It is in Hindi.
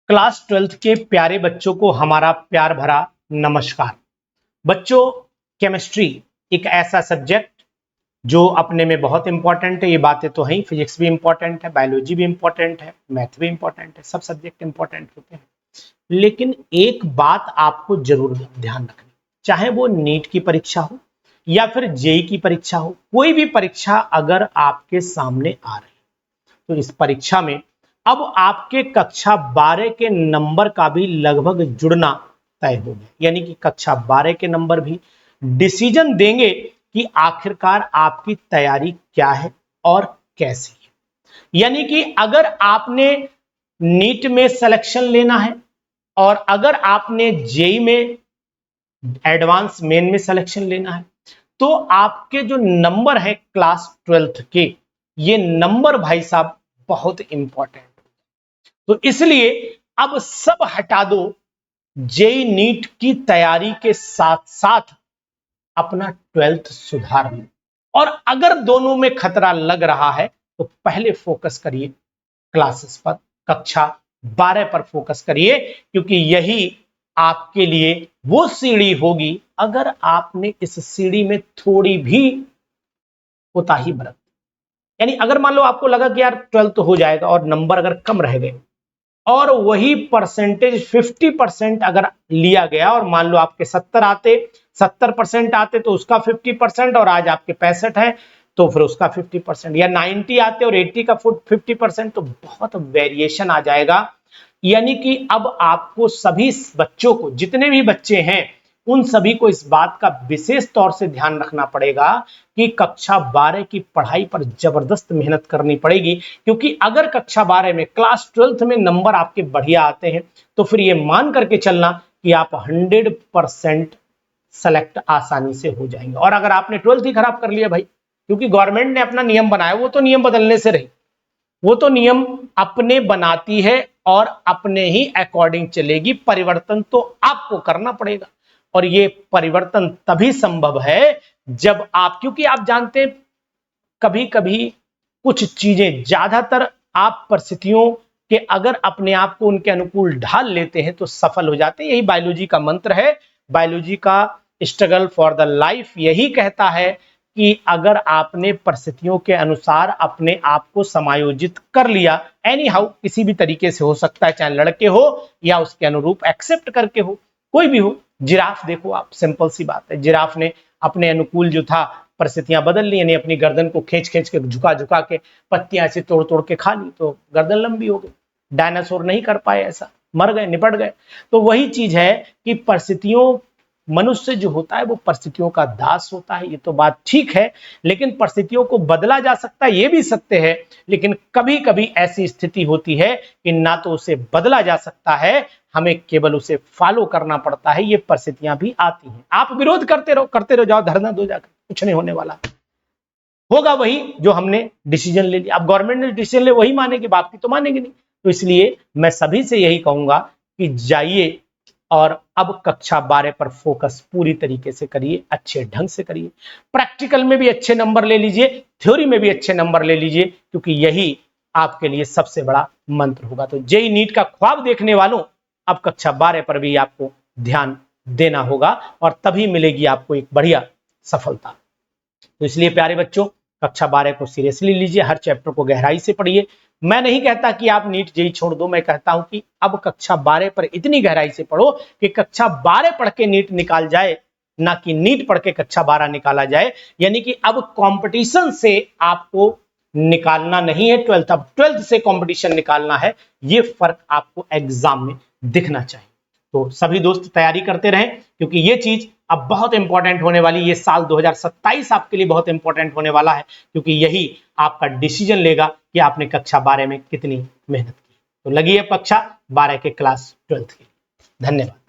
क्लास 12th के प्यारे बच्चों को हमारा प्यार भरा नमस्कार। बच्चों, केमिस्ट्री एक ऐसा सब्जेक्ट जो अपने में बहुत इंपॉर्टेंट है। ये बातें तो हैं, फिजिक्स भी इंपॉर्टेंट है, बायोलॉजी भी इंपॉर्टेंट है, मैथ भी इंपॉर्टेंट है, सब सब्जेक्ट इंपॉर्टेंट होते हैं। लेकिन एक बात आपको जरूर ध्यान रखनी, चाहे वो नीट की परीक्षा हो या फिर जेई की परीक्षा हो, कोई भी परीक्षा अगर आपके सामने आ रही है तो इस परीक्षा में अब आपके कक्षा 12 के नंबर का भी लगभग जुड़ना तय हो गया। यानी कि कक्षा 12 के नंबर भी डिसीजन देंगे कि आखिरकार आपकी तैयारी क्या है और कैसी है। यानी कि अगर आपने नीट में सिलेक्शन लेना है और अगर आपने जेई में एडवांस मेन में सिलेक्शन लेना है तो आपके जो नंबर है क्लास 12th के, ये नंबर भाई साहब बहुत इंपॉर्टेंट। तो इसलिए अब सब हटा दो, जेई नीट की तैयारी के साथ साथ अपना 12th सुधार लो। और अगर दोनों में खतरा लग रहा है तो पहले फोकस करिए क्लासेस पर, कक्षा 12 पर फोकस करिए, क्योंकि यही आपके लिए वो सीढ़ी होगी। अगर आपने इस सीढ़ी में थोड़ी भी कोताही बरत, यानी अगर मान लो आपको लगा कि यार 12th हो जाएगा और नंबर अगर कम रह गए और वही परसेंटेज 50% अगर लिया गया और मान लो आपके 70% आते तो उसका 50% और आज आपके 65 है तो फिर उसका 50%, या 90 आते और 80 का 50% तो बहुत वेरिएशन आ जाएगा। यानी कि अब आपको सभी बच्चों को, जितने भी बच्चे हैं उन सभी को इस बात का विशेष तौर से ध्यान रखना पड़ेगा कि कक्षा 12 की पढ़ाई पर जबरदस्त मेहनत करनी पड़ेगी। क्योंकि अगर कक्षा 12 में क्लास 12th में नंबर आपके बढ़िया आते हैं तो फिर ये मान करके चलना कि आप 100% सेलेक्ट आसानी से हो जाएंगे। और अगर आपने 12th ही खराब कर लिया भाई, क्योंकि गवर्नमेंट ने अपना नियम बनाया, वो तो नियम बदलने से रही, वो तो नियम अपने बनाती है और अपने ही अकॉर्डिंग चलेगी। परिवर्तन तो आपको करना पड़ेगा और ये परिवर्तन तभी संभव है जब आप, क्योंकि आप जानते हैं कभी कभी कुछ चीजें, ज्यादातर आप परिस्थितियों के अगर अपने आप को उनके अनुकूल ढाल लेते हैं तो सफल हो जाते हैं। यही बायोलॉजी का मंत्र है, बायोलॉजी का स्ट्रगल फॉर द लाइफ यही कहता है कि अगर आपने परिस्थितियों के अनुसार अपने आप को समायोजित कर लिया, एनी हाउ किसी भी तरीके से हो सकता है, चाहे लड़के हो या उसके अनुरूप एक्सेप्ट करके हो, कोई भी हो। जिराफ देखो आप, सिंपल सी बात है, जिराफ ने अपने अनुकूल जो था परिस्थितियां बदल ली, यानी अपनी गर्दन को खींच खींच के, झुका झुका के पत्तियां ऐसे तोड़ तोड़ के खा ली तो गर्दन लंबी हो गई। डायनासोर नहीं कर पाए ऐसा, मर गए, निपट गए। तो वही चीज है कि परिस्थितियों, मनुष्य जो होता है वो परिस्थितियों का दास होता है, ये तो बात ठीक है। लेकिन परिस्थितियों को बदला जा सकता है, ये भी सत्य है। लेकिन कभी कभी ऐसी स्थिति होती है कि ना तो उसे बदला जा सकता है, हमें केवल उसे फॉलो करना पड़ता है। ये परिस्थितियां भी आती हैं, आप विरोध करते रहो, जाओ धरना दो जाकर, कुछ नहीं होने वाला, होगा वही जो हमने डिसीजन ले लिया। अब गवर्नमेंट ने डिसीजन ले वही मानेगी, बाप की तो मानेगी नहीं। तो इसलिए मैं सभी से यही कहूंगा कि जाइए और अब कक्षा 12 पर फोकस पूरी तरीके से करिए, अच्छे ढंग से करिए। प्रैक्टिकल में भी अच्छे नंबर ले लीजिए, थ्योरी में भी अच्छे नंबर ले लीजिए, क्योंकि यही आपके लिए सबसे बड़ा मंत्र होगा। तो जेई नीट का ख्वाब देखने वालों, अब कक्षा 12 पर भी आपको ध्यान देना होगा और तभी मिलेगी आपको एक बढ़िया सफलता। तो इसलिए प्यारे बच्चों, कक्षा 12 को सीरियसली लीजिए, हर चैप्टर को गहराई से पढ़िए। मैं नहीं कहता कि आप नीट जेई छोड़ दो, मैं कहता हूं कि अब कक्षा 12 पर इतनी गहराई से पढ़ो कि कक्षा 12 पढ़ के नीट निकाल जाए, ना कि नीट पढ़ के कक्षा 12 निकाला जाए। यानी कि अब कंपटीशन से आपको निकालना नहीं है 12th, अब 12th से कंपटीशन निकालना है। ये फर्क आपको एग्जाम में दिखना चाहिए। तो सभी दोस्त तैयारी करते रहें, क्योंकि ये चीज अब बहुत इंपॉर्टेंट होने वाली, ये साल 2027 आपके लिए बहुत इंपॉर्टेंट होने वाला है, क्योंकि यही आपका डिसीजन लेगा कि आपने कक्षा 12 में कितनी मेहनत की। तो लगी है कक्षा 12 के क्लास 12th की। धन्यवाद।